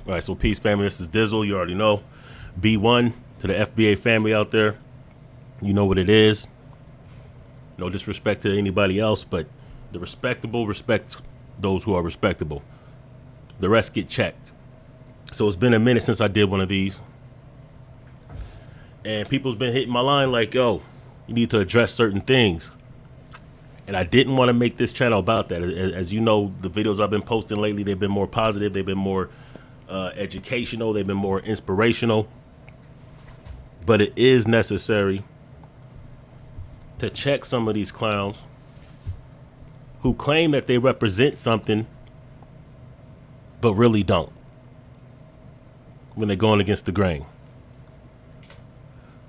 All right, so peace, family. This is Dizzle. You already know. B1 to the FBA family out there. You know what it is. No disrespect to anybody else, but the respectable respect those who are respectable. The rest get checked. So it's been a minute since I did one of these. And people's been hitting my line like, yo, you need to address certain things. And I didn't want to make this channel about that. As you know, the videos I've been posting lately, they've been more positive. They've been more educational. They've been more inspirational. But it is necessary to check some of these clowns who claim that they represent something but really don't when they're going against the grain.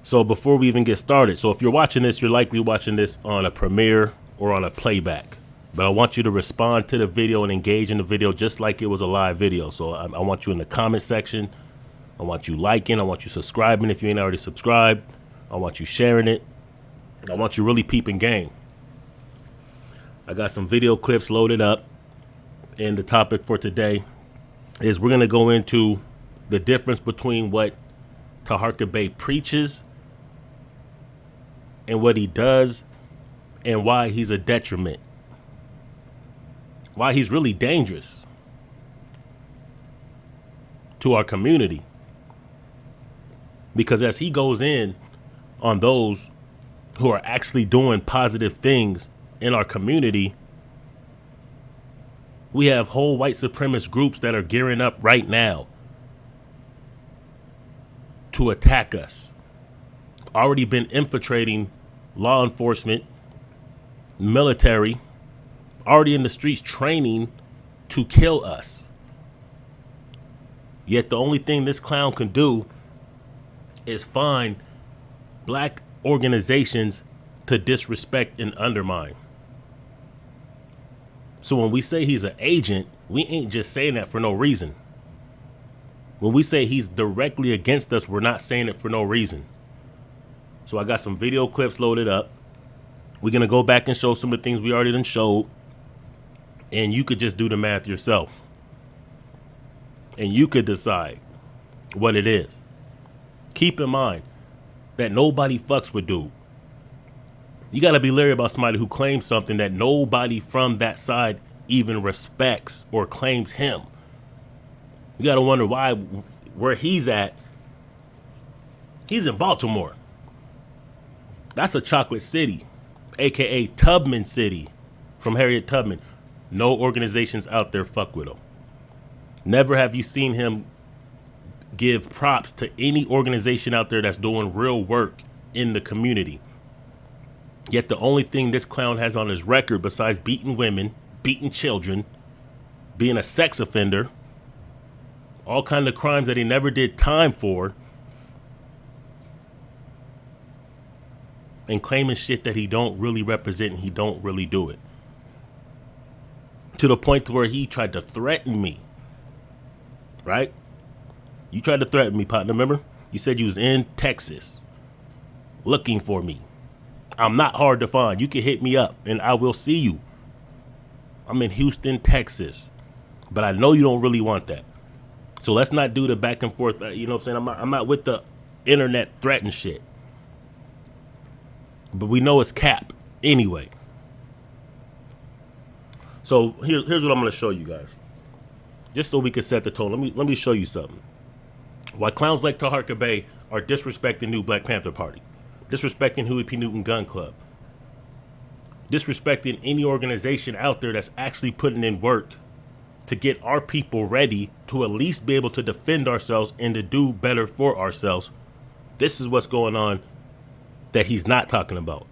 So before we even get started, so if you're watching this, you're likely watching this on a premiere or on a playback. But I want you to respond to the video and engage in the video just like it was a live video. So I want you in the comment section. I want you liking. I want you subscribing if you ain't already subscribed. I want you sharing it. And I want you really peeping game. I got some video clips loaded up. And the topic for today is we're going to go into the difference between what Taharka Bey preaches and what he does and why he's a detriment. Why he's really dangerous to our community. Because as he goes in on those who are actually doing positive things in our community, we have whole white supremacist groups that are gearing up right now to attack us. Already been infiltrating law enforcement, military, already in the streets training to kill us. Yet the only thing this clown can do is find black organizations to disrespect and undermine. So when we say he's an agent, we ain't just saying that for no reason. When we say he's directly against us, we're not saying it for no reason. So I got some video clips loaded up. We're going to go back and show some of the things we already done showed. And you could just do the math yourself. And you could decide what it is. Keep in mind that nobody fucks with dude. You got to be leery about somebody who claims something that nobody from that side even respects or claims him. You got to wonder why, where he's at. He's in Baltimore. That's a chocolate city, a.k.a. Tubman City from Harriet Tubman. No organizations out there fuck with him. Never have you seen him give props to any organization out there that's doing real work in the community. Yet the only thing this clown has on his record besides beating women, beating children, being a sex offender, all kind of crimes that he never did time for, and claiming shit that he don't really represent and he don't really do it. To the point to where he tried to threaten me. Right? You tried to threaten me, partner, remember? You said you was in Texas looking for me. I'm not hard to find. You can hit me up and I will see you. I'm in Houston, Texas. But I know you don't really want that. So let's not do the back and forth. You know what I'm saying? I'm not with the internet threat and shit. But we know it's cap anyway. So here's what I'm going to show you guys. Just so we can set the tone. Let me show you something. Why clowns like Taharka Bey are disrespecting New Black Panther Party. Disrespecting Huey P. Newton Gun Club. Disrespecting any organization out there that's actually putting in work to get our people ready to at least be able to defend ourselves and to do better for ourselves. This is what's going on that he's not talking about.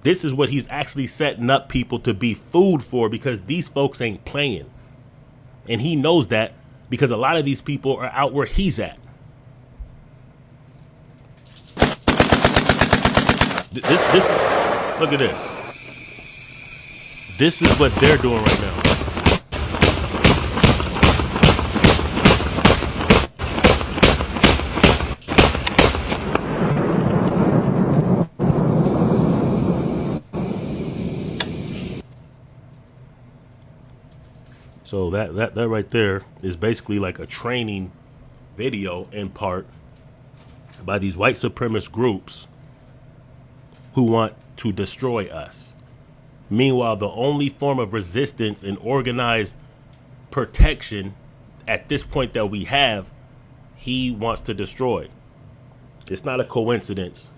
This is what he's actually setting up people to be food for, because these folks ain't playing. And he knows that because a lot of these people are out where he's at. This look at this. This is what they're doing right now. So that right there is basically like a training video in part by these white supremacist groups who want to destroy us. Meanwhile, the only form of resistance and organized protection at this point that we have, he wants to destroy. It's not a coincidence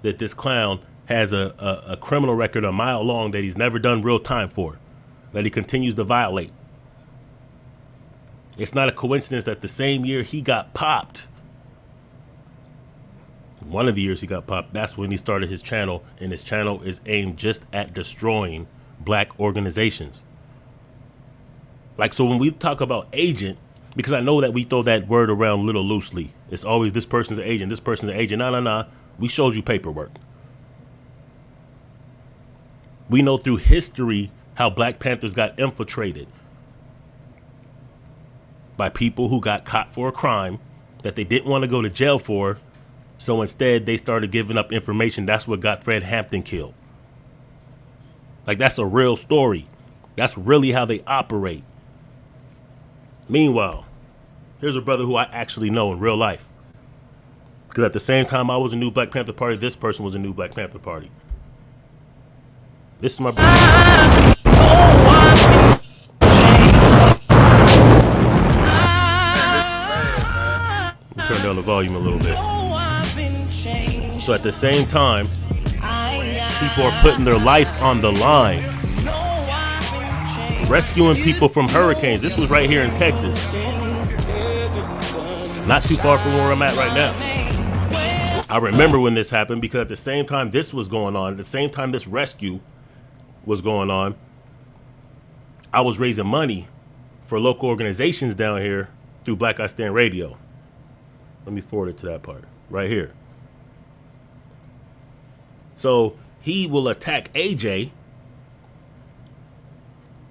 that this clown has a criminal record a mile long that he's never done real time for, that he continues to violate. It's not a coincidence that the same year he got popped, one of the years he got popped, that's when he started his channel, and his channel is aimed just at destroying black organizations. Like, so when we talk about agent, because I know that we throw that word around a little loosely, it's always this person's an agent, this person's an agent. No. We showed you paperwork. We know through history how Black Panthers got infiltrated by people who got caught for a crime that they didn't want to go to jail for. So instead, they started giving up information. That's what got Fred Hampton killed. Like, that's a real story. That's really how they operate. Meanwhile, here's a brother who I actually know in real life. Because at the same time I was a new Black Panther Party, this person was a new Black Panther Party. This is my brother. Turn down the volume a little bit. So at the same time, people are putting their life on the line, rescuing people from hurricanes. This was right here in Texas, not too far from where I'm at right now. I remember when this happened because at the same time this was going on, at the same time this rescue was going on, I was raising money for local organizations down here through Black I Stand Radio. Let me forward it to that part right here. So he will attack AJ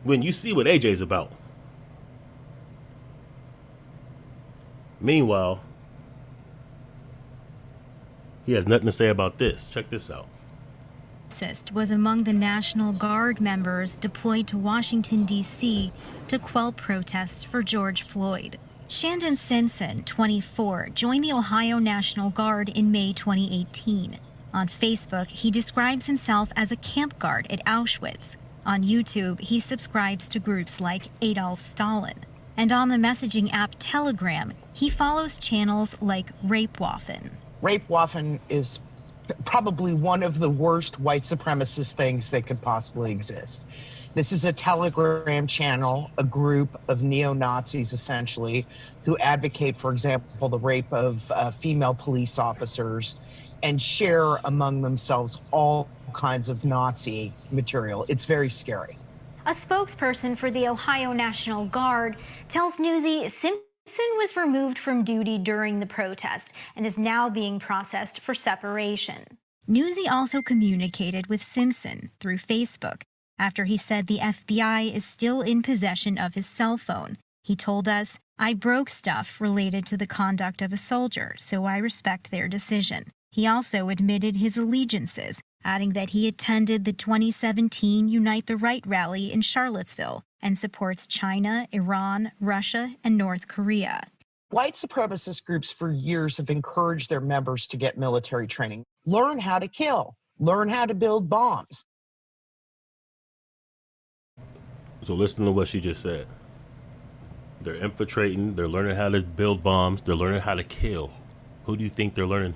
when you see what AJ's about. Meanwhile, he has nothing to say about this. Check this out. Was among the National Guard members deployed to Washington, D.C. to quell protests for George Floyd. Shandon Simpson, 24, joined the Ohio National Guard in May 2018. On Facebook, he describes himself as a camp guard at Auschwitz. On YouTube, he subscribes to groups like Adolf Stalin. And on the messaging app Telegram, he follows channels like Rapewaffen. Rapewaffen is probably one of the worst white supremacist things that could possibly exist. This is a Telegram channel, a group of neo-Nazis, essentially, who advocate, for example, the rape of female police officers and share among themselves all kinds of Nazi material. It's very scary. A spokesperson for the Ohio National Guard tells Newsy Simpson was removed from duty during the protest and is now being processed for separation. Newsy also communicated with Simpson through Facebook after he said the FBI is still in possession of his cell phone. He told us, "I broke stuff related to the conduct of a soldier, so I respect their decision." He also admitted his allegiances, adding that he attended the 2017 Unite the Right rally in Charlottesville and supports China, Iran, Russia, and North Korea. White supremacist groups for years have encouraged their members to get military training. Learn how to kill. Learn how to build bombs. So listen to what she just said. They're infiltrating. They're learning how to build bombs. They're learning how to kill. Who do you think they're learning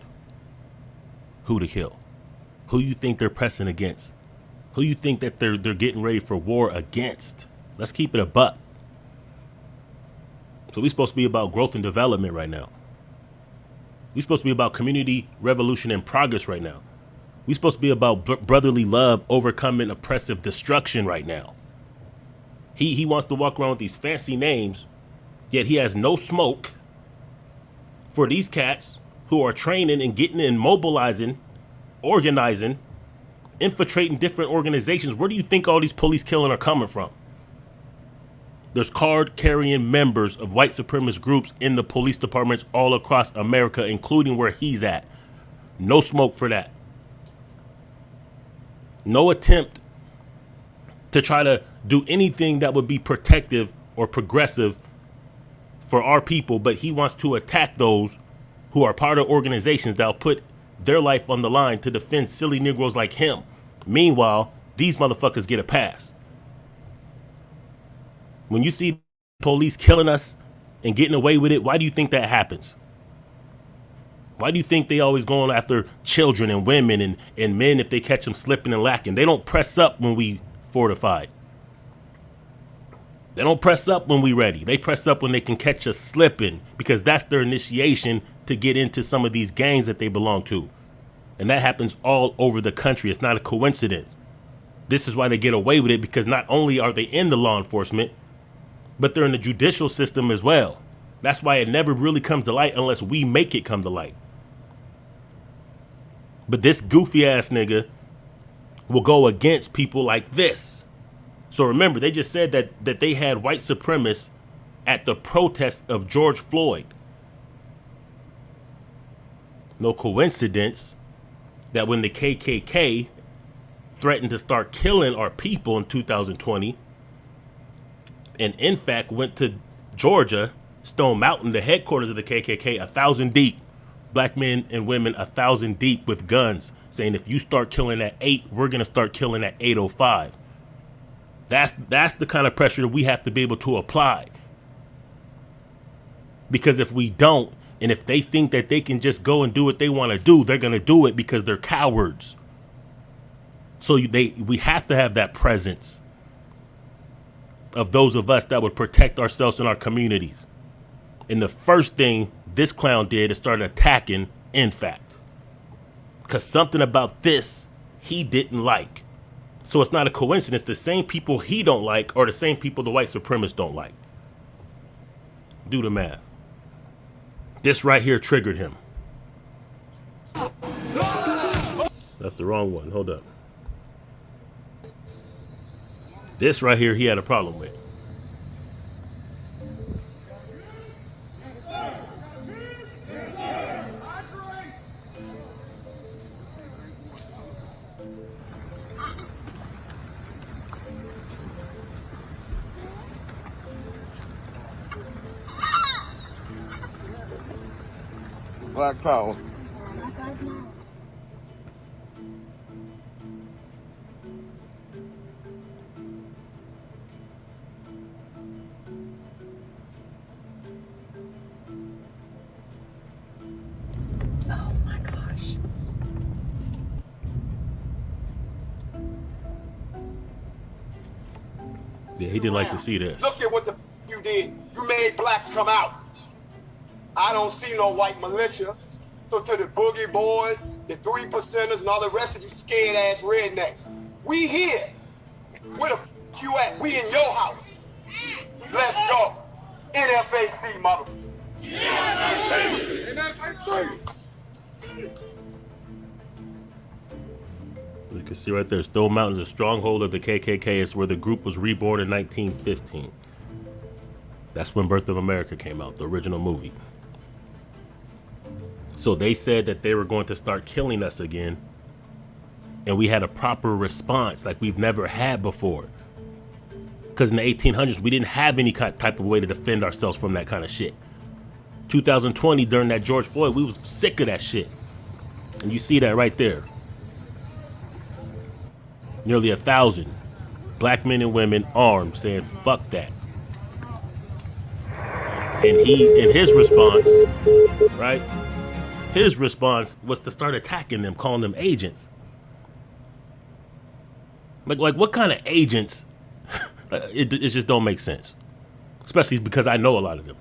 who to kill? Who you think they're pressing against? Who you think that they're getting ready for war against? Let's keep it a buck. So we're supposed to be about growth and development right now. We're supposed to be about community revolution and progress right now. We're supposed to be about brotherly love overcoming oppressive destruction right now. He wants to walk around with these fancy names, yet he has no smoke for these cats who are training and getting and mobilizing, organizing, infiltrating different organizations. Where do you think all these police killing are coming from? There's card-carrying members of white supremacist groups in the police departments all across America, including where he's at. No smoke for that. No attempt to try to do anything that would be protective or progressive for our people, but he wants to attack those who are part of organizations that'll put their life on the line to defend silly Negroes like him. Meanwhile, these motherfuckers get a pass. When you see police killing us and getting away with it, why do you think that happens? Why do you think they always going after children and women and men if they catch them slipping and lacking? They don't press up when we fortified. They don't press up when we ready. They press up when they can catch us slipping, because that's their initiation to get into some of these gangs that they belong to. And that happens all over the country. It's not a coincidence. This is why they get away with it, because not only are they in the law enforcement, but they're in the judicial system as well. That's why it never really comes to light unless we make it come to light. But this goofy ass nigga will go against people like this. So remember, they just said that they had white supremacists at the protest of George Floyd. No coincidence that when the KKK threatened to start killing our people in 2020, and in fact went to Georgia, Stone Mountain, the headquarters of the KKK, 1,000 deep, black men and women 1,000 deep with guns, saying if you start killing at 8, we're gonna start killing at 8:05. That's the kind of pressure we have to be able to apply. Because if we don't, and if they think that they can just go and do what they want to do, they're going to do it because they're cowards. So we have to have that presence of those of us that would protect ourselves and our communities. And the first thing this clown did is start attacking in fact. Because something about this he didn't like. So it's not a coincidence. The same people he don't like are the same people the white supremacists don't like. Do the math. This right here triggered him. That's the wrong one. Hold up. This right here he had a problem with. Black power. Oh my gosh. Yeah, he didn't like to see this. Look at what the you did. You made blacks come out. I don't see no white militia. So to the boogie boys, the 3%ers, and all the rest of you scared ass rednecks, we here. Where the f you at? We in your house. Let's go. NFAC, mother. You can see right there, Stone Mountain is a stronghold of the KKK. It's where the group was reborn in 1915. That's when Birth of America came out, the original movie. So they said that they were going to start killing us again. And we had a proper response like we've never had before. Because in the 1800s, we didn't have any type of way to defend ourselves from that kind of shit. 2020, during that George Floyd, we was sick of that shit. And you see that right there. Nearly 1,000 black men and women armed saying, fuck that. And his response, right? His response was to start attacking them, calling them agents. Like what kind of agents? It just don't make sense. Especially because I know a lot of them.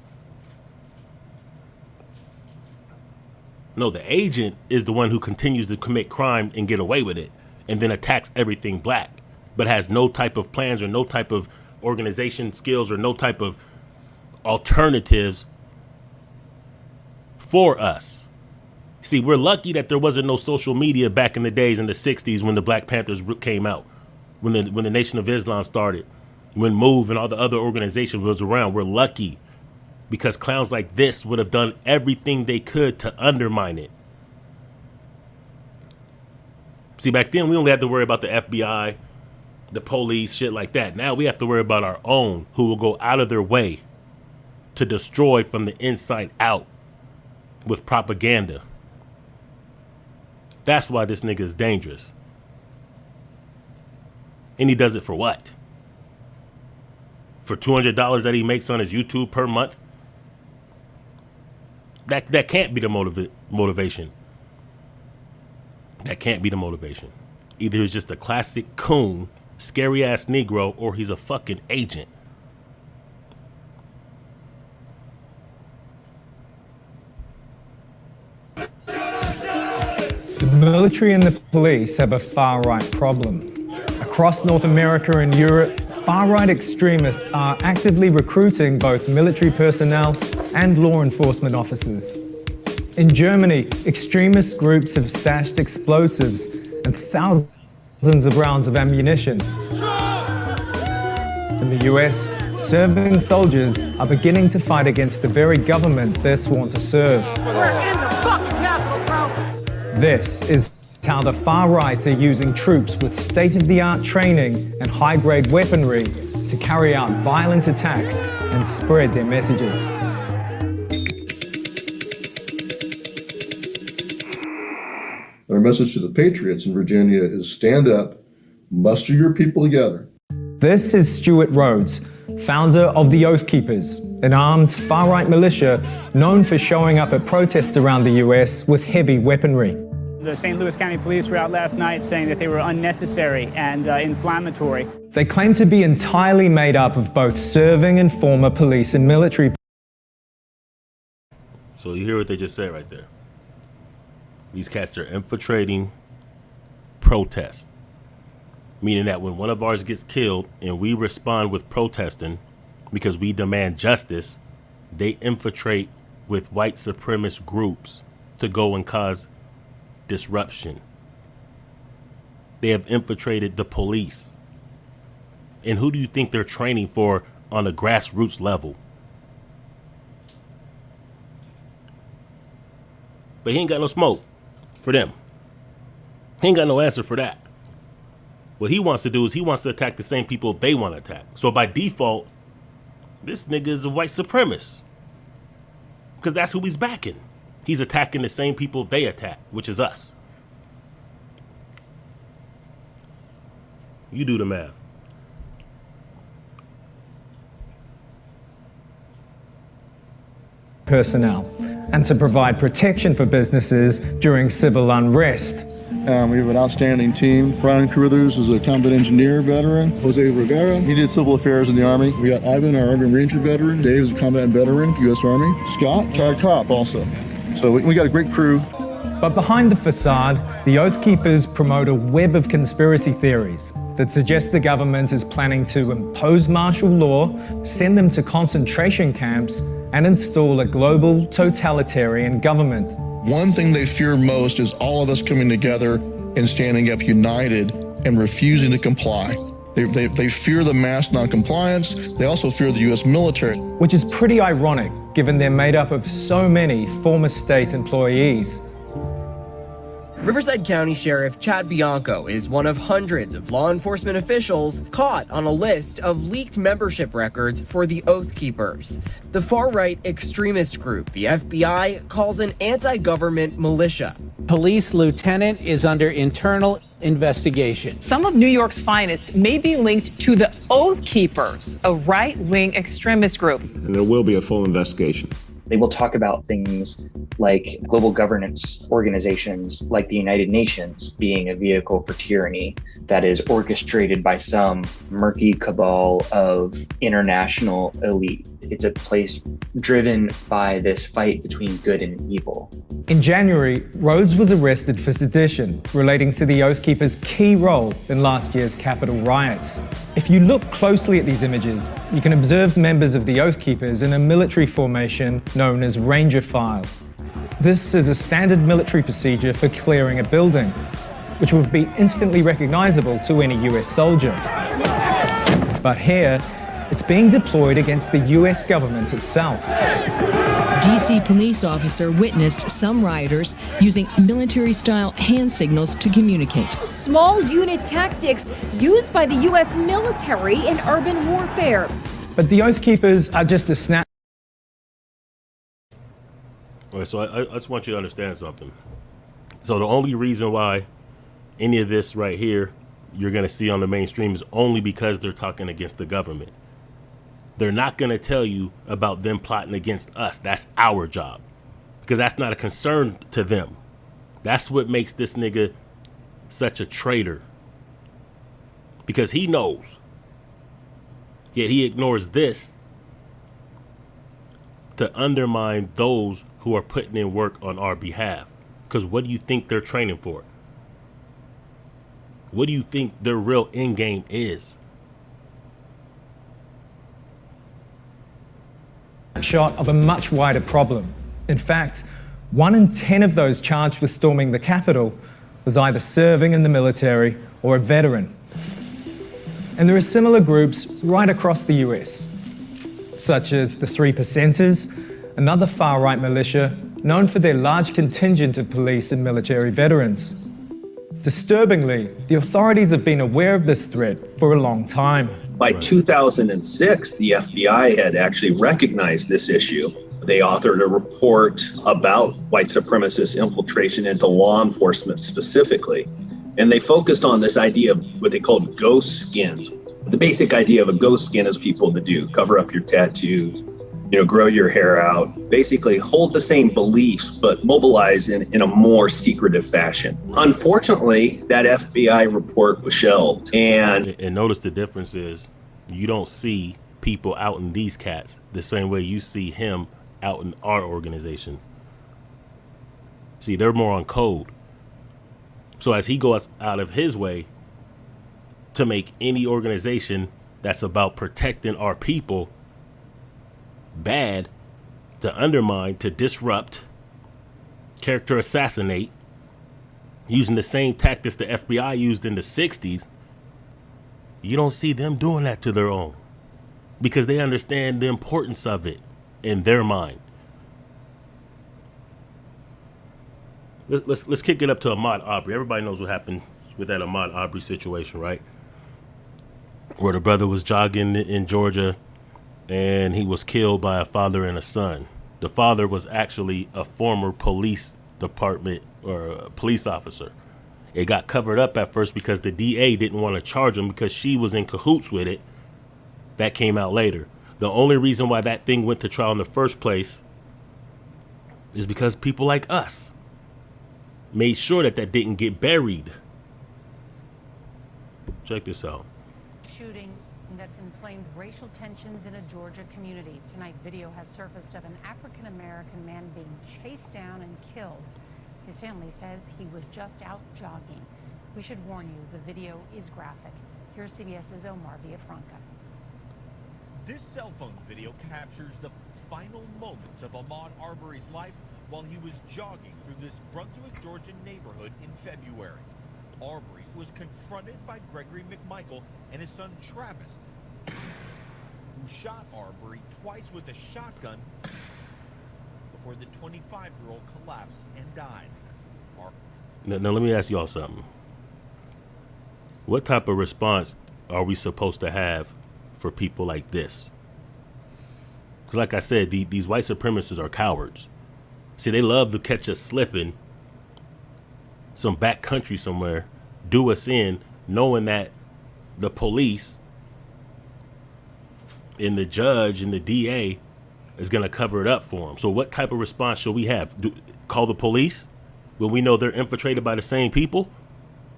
No, the agent is the one who continues to commit crime and get away with it, and then attacks everything black, but has no type of plans or no type of organization skills or no type of alternatives for us. See, we're lucky that there wasn't no social media back in the days in the 60s when the Black Panthers came out, when the Nation of Islam started, when MOVE and all the other organizations was around. We're lucky because clowns like this would have done everything they could to undermine it. See, back then we only had to worry about the FBI the police, shit like that. Now we have to worry about our own, who will go out of their way to destroy from the inside out with propaganda. That's why this nigga is dangerous. And he does it for what? For $200 that he makes on his YouTube per month? That can't be the motivation. That can't be the motivation. Either he's just a classic coon, scary ass Negro, or he's a fucking agent. The military and the police have a far-right problem. Across North America and Europe, far-right extremists are actively recruiting both military personnel and law enforcement officers. In Germany, extremist groups have stashed explosives and thousands of rounds of ammunition. In the US, serving soldiers are beginning to fight against the very government they're sworn to serve. We're in the fucking Capitol, bro! This is how the far right are using troops with state-of-the-art training and high-grade weaponry to carry out violent attacks and spread their messages. Our message to the patriots in Virginia is stand up, muster your people together. This is Stuart Rhodes, founder of the Oath Keepers, an armed far-right militia known for showing up at protests around the US with heavy weaponry. The St. Louis County Police were out last night saying that they were unnecessary and inflammatory. They claim to be entirely made up of both serving and former police and military. So you hear what they just said right there. These cats are infiltrating protests. Meaning that when one of ours gets killed and we respond with protesting because we demand justice, they infiltrate with white supremacist groups to go and cause disruption. They have infiltrated the police. And who do you think they're training for on a grassroots level? But he ain't got no smoke for them. He ain't got no answer for that. What he wants to do is he wants to attack the same people they want to attack. So by default, this nigga is a white supremacist. Because that's who he's backing. He's attacking the same people they attack, which is us. You do the math. Personnel, and to provide protection for businesses during civil unrest. We have an outstanding team. Brian Carruthers is a combat engineer veteran. Jose Rivera, he did civil affairs in the Army. We got Ivan, our Army Ranger veteran. Dave is a combat veteran, U.S. Army. Scott, retired cop also. So we got a great crew. But behind the facade, the Oath Keepers promote a web of conspiracy theories that suggest the government is planning to impose martial law, send them to concentration camps, and install a global totalitarian government. One thing they fear most is all of us coming together and standing up united and refusing to comply. They fear the mass noncompliance. They also fear the U.S. military. Which is pretty ironic, given they're made up of so many former state employees. Riverside County Sheriff Chad Bianco is one of hundreds of law enforcement officials caught on a list of leaked membership records for the Oath Keepers, the far-right extremist group the FBI calls an anti-government militia. Police lieutenant is under internal investigation. Some of New York's finest may be linked to the Oath Keepers, a right-wing extremist group. And there will be a full investigation. They will talk about things like global governance organizations like the United Nations being a vehicle for tyranny that is orchestrated by some murky cabal of international elite. It's a place driven by this fight between good and evil. In January, Rhodes was arrested for sedition relating to the Oath Keepers' key role in last year's Capitol riots. If you look closely at these images, you can observe members of the Oath Keepers in a military formation known as Ranger File. This is a standard military procedure for clearing a building, which would be instantly recognizable to any US soldier. But here, It's being deployed against the US government itself. DC police officer witnessed some rioters using military-style hand signals to communicate. Small unit tactics used by the U.S. military in urban warfare. But the Oath Keepers are just a snap. All right, so I just want you to understand something. So the only reason why any of this right here you're going to see on the mainstream is only because they're talking against the government. They're not going to tell you about them plotting against us. That's our job, because that's not a concern to them. That's what makes this nigga such a traitor, because he knows, yet he ignores this to undermine those who are putting in work on our behalf. Because what do you think they're training for? What do you think their real end game is? Shot of a much wider problem. In fact, 1 in 10 of those charged with storming the Capitol was either serving in the military or a veteran. And there are similar groups right across the US, such as the 3%ers, another far-right militia known for their large contingent of police and military veterans. Disturbingly, the authorities have been aware of this threat for a long time. By 2006, the FBI had actually recognized this issue. They authored a report about white supremacist infiltration into law enforcement specifically. And they focused on this idea of what they called ghost skins. The basic idea of a ghost skin is people to do, cover up your tattoos, grow your hair out, basically hold the same beliefs, but mobilize in a more secretive fashion. Unfortunately, that FBI report was shelved. And notice the difference is you don't see people out in these cats the same way you see him out in our organization. See, they're more on code. So as he goes out of his way to make any organization that's about protecting our people bad, to undermine, to disrupt, character assassinate, using the same tactics the FBI used in the 60s, you don't see them doing that to their own, because they understand the importance of it in their mind. Let's kick it up to Ahmaud Arbery. Everybody knows what happened with that Ahmaud Arbery situation, right? Where the brother was jogging in Georgia and he was killed by a father and a son. The father was actually a former police department or a police officer. It got covered up at first because the DA didn't want to charge him because she was in cahoots with it. That came out later. The only reason why that thing went to trial in the first place is because people like us made sure that that didn't get buried. Check this out. Shooting that's inflamed racial tensions in a Georgia community. Tonight, video has surfaced of an African-American man being chased down and killed. His family says he was just out jogging. We should warn you, the video is graphic. Here's CBS's Omar Villafranca. This cell phone video captures the final moments of Ahmaud Arbery's life while he was jogging through this Brunswick, Georgia neighborhood in February. Arbery was confronted by Gregory McMichael and his son Travis, who shot Arbery twice with a shotgun before the 25-year-old collapsed and died. Now let me ask y'all something. What type of response are we supposed to have for people like this? Because like I said, these white supremacists are cowards. See, they love to catch us slipping some back country somewhere, do us in, knowing that the police and the judge and the DA is going to cover it up for them. So what type of response should we have? Call the police when we know they're infiltrated by the same people?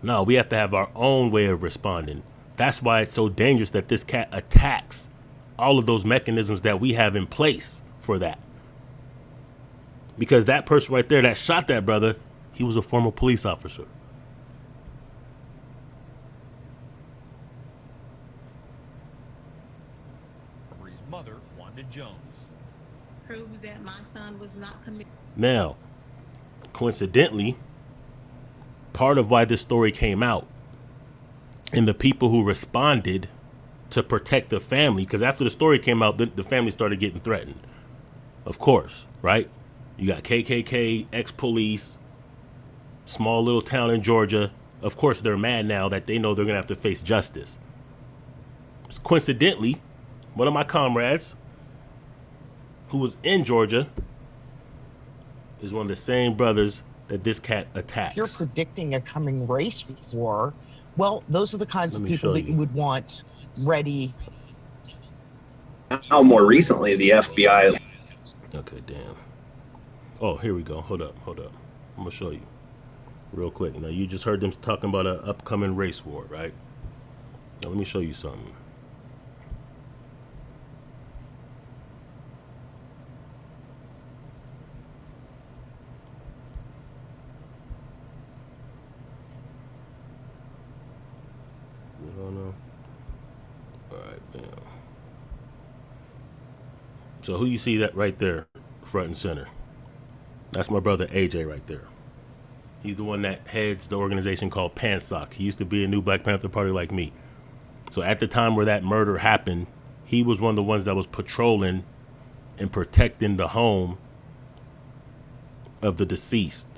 No, we have to have our own way of responding. That's why it's so dangerous that this cat attacks all of those mechanisms that we have in place for that. Because that person right there that shot that brother, he was a former police officer. Arbery's mother, Wanda Jones, proves that my son was not committed. Now, coincidentally, part of why this story came out and the people who responded to protect the family, because after the story came out, the family started getting threatened. Of course, right? You got KKK, ex-police, small little town in Georgia. Of course, they're mad now that they know they're going to have to face justice. Coincidentally, one of my comrades who was in Georgia is one of the same brothers that this cat attacks. If you're predicting a coming race war, well, those are the kinds of people that you would want ready. Now, more recently, the FBI. Okay, damn. Oh, here we go. Hold up. I'm going to show you real quick. Now, you just heard them talking about an upcoming race war, right? Now, let me show you something. Alright, bam. So who you see that right there, front and center? That's my brother AJ right there. He's the one that heads the organization called PANSOC. He used to be a New Black Panther Party like me. So at the time where that murder happened, he was one of the ones that was patrolling and protecting the home of the deceased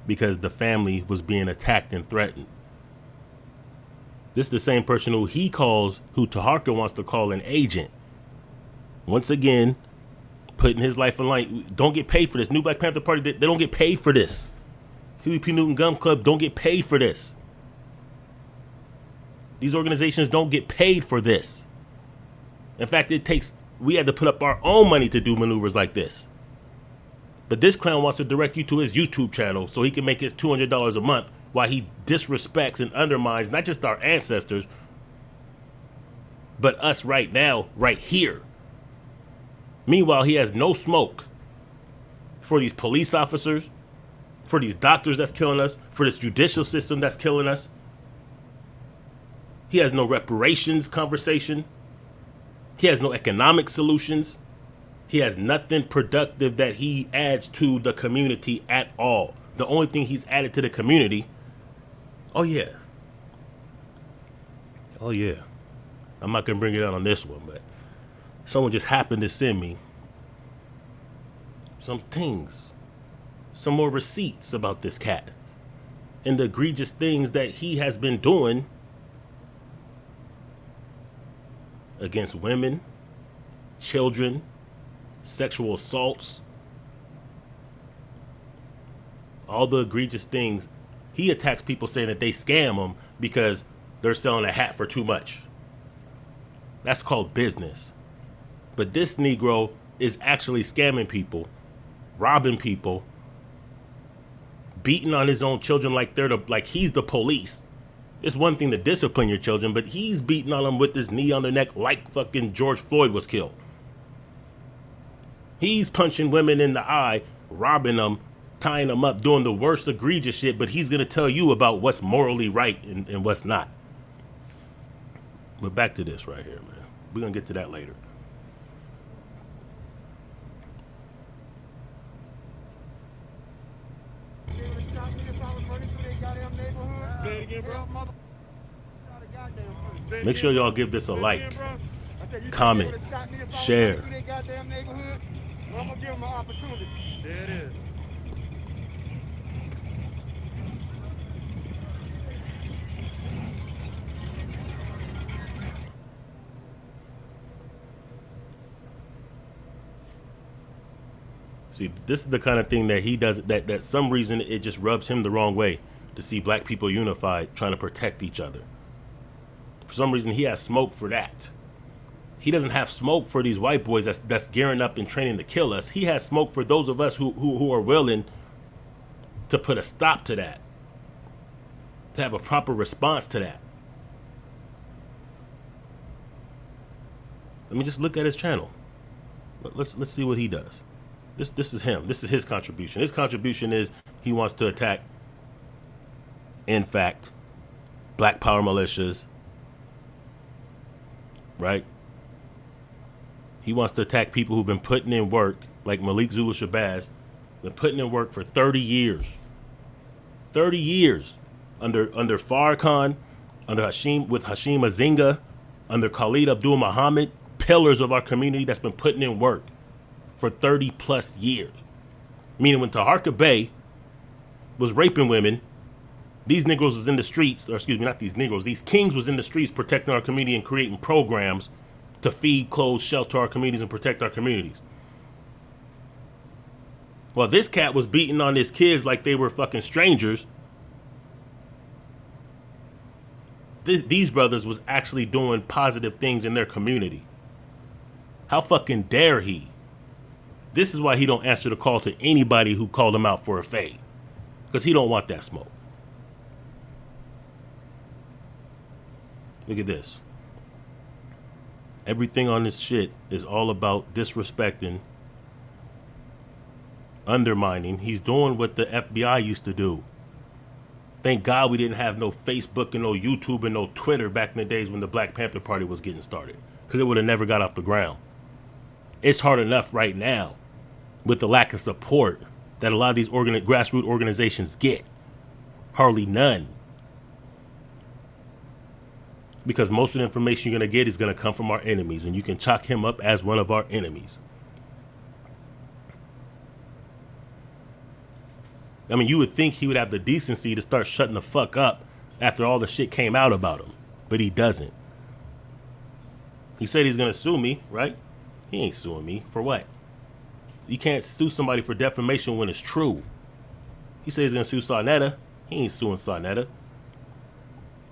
because the family was being attacked and threatened. This is the same person who Taharka wants to call an agent. Once again, putting his life in line. Don't get paid for this. New Black Panther Party, they don't get paid for this. Huey P. Newton Gun Club don't get paid for this. These organizations don't get paid for this. In fact, we had to put up our own money to do maneuvers like this. But this clown wants to direct you to his YouTube channel so he can make his $200 a month while he disrespects and undermines not just our ancestors, but us right now, right here. Meanwhile, he has no smoke for these police officers, for these doctors that's killing us, for this judicial system that's killing us. He has no reparations conversation. He has no economic solutions. He has nothing productive that he adds to the community at all. The only thing he's added to the community, oh yeah, I'm not gonna bring it out on this one, but someone just happened to send me some things, some more receipts about this cat and the egregious things that he has been doing against women, children, sexual assaults, all the egregious things. He attacks people saying that they scam them because they're selling a hat for too much. That's called business. But this Negro is actually scamming people, robbing people, beating on his own children like he's the police. It's one thing to discipline your children, but he's beating on them with his knee on their neck like fucking George Floyd was killed. He's punching women in the eye, robbing them, tying them up, doing the worst egregious shit, but he's going to tell you about what's morally right and what's not. But back to this right here, man. We're going to get to that later. Make sure y'all give this a like, comment, share. I'm gonna give him an opportunity. There it is. See, this is the kind of thing that he does, that some reason it just rubs him the wrong way to see black people unified trying to protect each other. For some reason, he has smoke for that. He doesn't have smoke for these white boys that's gearing up and training to kill us. He has smoke for those of us who are willing to put a stop to that, to have a proper response to that. Let me just look at his channel. Let's see what he does. This is him. This is his contribution. His contribution is he wants to attack, in fact, black power militias, right? He wants to attack people who've been putting in work, like Malik Zulu Shabazz, been putting in work for 30 years. 30 years under Farrakhan, with Hashim Azinga, under Khalid Abdul Muhammad, pillars of our community that's been putting in work for 30 plus years. Meaning when Taharka Bey was raping women, these Negroes was in the streets, or excuse me, not these Negroes, these kings was in the streets protecting our community and creating programs to feed, clothe, shelter our communities and protect our communities. Well, this cat was beating on his kids like they were fucking strangers. These brothers was actually doing positive things in their community. How fucking dare he? This is why he don't answer the call to anybody who called him out for a fade. Because he don't want that smoke. Look at this. Everything on this shit is all about disrespecting, undermining. He's doing what the FBI used to do. Thank God we didn't have no Facebook and no YouTube and no Twitter back in the days when the Black Panther Party was getting started. Because it would have never got off the ground. It's hard enough right now with the lack of support that a lot of these grassroots organizations get. Hardly none. Because most of the information you're going to get is going to come from our enemies, and you can chalk him up as one of our enemies. I mean, you would think he would have the decency to start shutting the fuck up after all the shit came out about him, but he doesn't. He said he's going to sue me, right? He ain't suing me. For what? You can't sue somebody for defamation when it's true. He said he's going to sue Sarnetta. He ain't suing Sarnetta.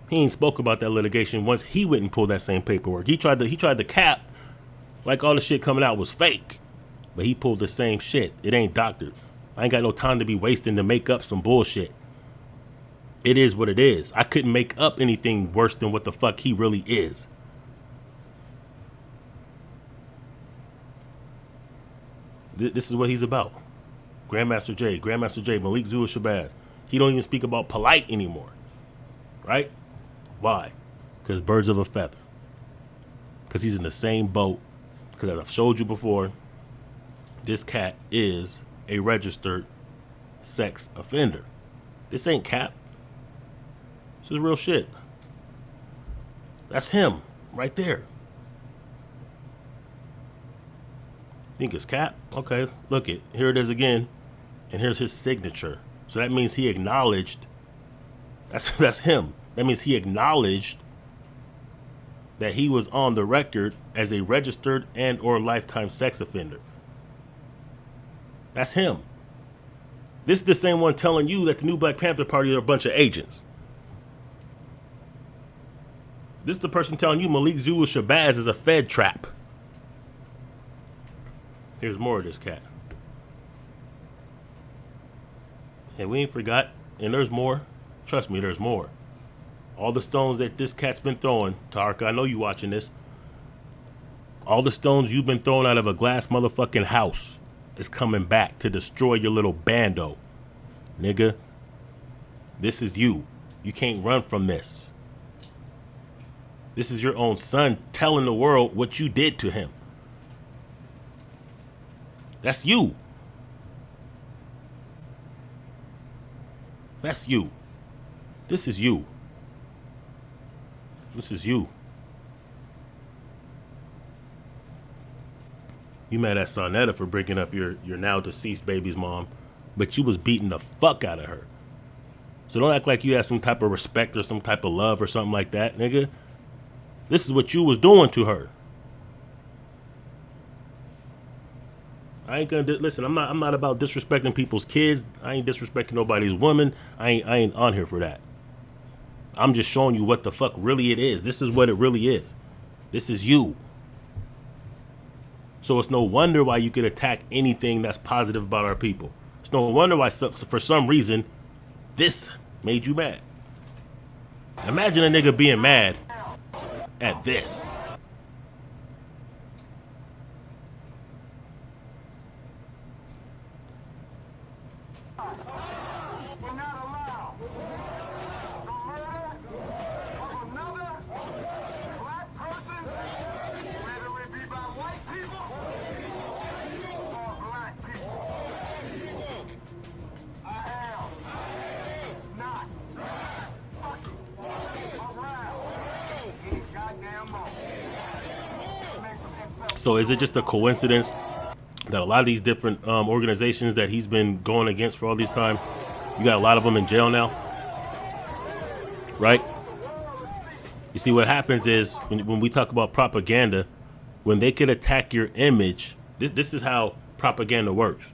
He ain't spoke about that litigation once he went and pulled that same paperwork. He tried to cap like all the shit coming out was fake. But he pulled the same shit. It ain't doctored. I ain't got no time to be wasting to make up some bullshit. It is what it is. I couldn't make up anything worse than what the fuck he really is. This is what he's about. Grandmaster J, Malik Zulu Shabazz. He don't even speak about polite anymore. Right? Why? Because birds of a feather. Because he's in the same boat. Because as I've showed you before, this cat is a registered sex offender. This ain't cap. This is real shit. That's him right there. Think it's cap? Okay, look it. Here it is again. And here's his signature. So that means he acknowledged. That's him. That means he acknowledged that he was on the record as a registered and or lifetime sex offender. That's him. This is the same one telling you that the new Black Panther Party are a bunch of agents. This is the person telling you Malik Zulu Shabazz is a Fed trap. Here's more of this cat. And we ain't forgot. And there's more. Trust me, there's more. All the stones that this cat's been throwing, Taharka, I know you watching this. All the stones you've been throwing out of a glass motherfucking house is coming back to destroy your little bando. Nigga, this is you. You can't run from this. This is your own son telling the world what you did to him. That's you. That's you. This is you. This is you. You mad at Sarnetta for breaking up your now deceased baby's mom, but you was beating the fuck out of her. So don't act like you had some type of respect or some type of love or something like that, nigga. This is what you was doing to her. I ain't gonna listen. I'm not about disrespecting people's kids. I ain't disrespecting nobody's woman. I ain't on here for that. I'm just showing you what the fuck really it is. This is what it really is. This is you. So it's no wonder why you could attack anything that's positive about our people. It's no wonder why for some reason this made you mad. Imagine a nigga being mad at this. So is it just a coincidence that a lot of these different organizations that he's been going against for all this time, you got a lot of them in jail now, right? You see, what happens is when we talk about propaganda, when they can attack your image, this is how propaganda works.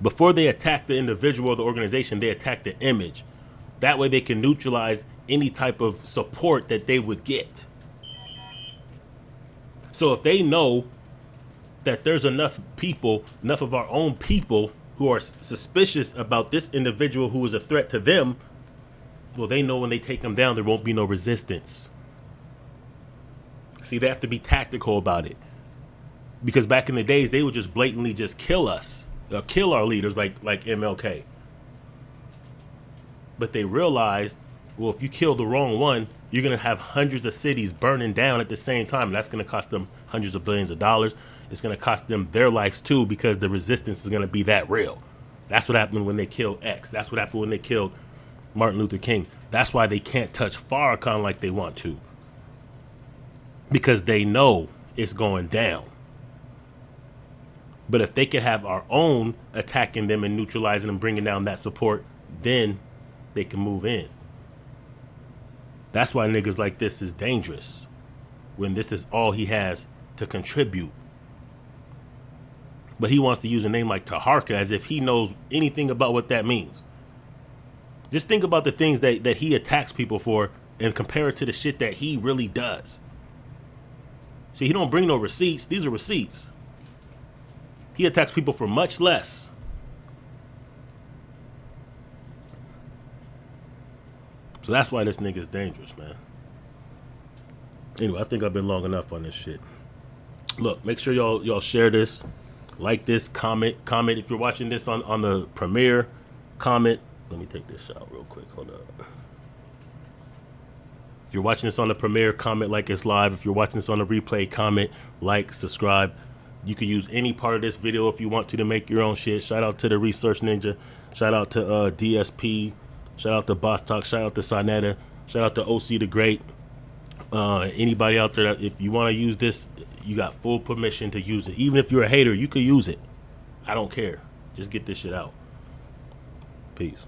Before they attack the individual or the organization, they attack the image. That way they can neutralize any type of support that they would get. So if they know that there's enough people, enough of our own people who are suspicious about this individual who is a threat to them, well, they know when they take them down, there won't be no resistance. See, they have to be tactical about it. Because back in the days, they would just blatantly just kill us, kill our leaders like MLK. But they realized, well, if you kill the wrong one, you're going to have hundreds of cities burning down at the same time. And that's going to cost them hundreds of billions of dollars. It's going to cost them their lives too, because the resistance is going to be that real. That's what happened when they killed X. That's what happened when they killed Martin Luther King. That's why they can't touch Farrakhan like they want to, because they know it's going down. But if they could have our own attacking them and neutralizing them, bringing down that support, then they can move in. That's why niggas like this is dangerous, when this is all he has to contribute. But he wants to use a name like Taharka as if he knows anything about what that means. Just think about the things that he attacks people for and compare it to the shit that he really does. See, he don't bring no receipts. These are receipts. He attacks people for much less. So that's why this nigga is dangerous, man. Anyway, I think I've been long enough on this shit. Look, make sure y'all share this, like this, comment if you're watching this on the premiere, comment. Let me take this out real quick. Hold up. If you're watching this on the premiere, comment like it's live. If you're watching this on the replay, comment, like, subscribe. You can use any part of this video if you want to make your own shit. Shout out to the Research Ninja. Shout out to DSP. Shout out to Boss Talk. Shout out to Sonetta. Shout out to OC the Great. Anybody out there, if you want to use this, you got full permission to use it. Even if you're a hater, you could use it. I don't care. Just get this shit out. Peace.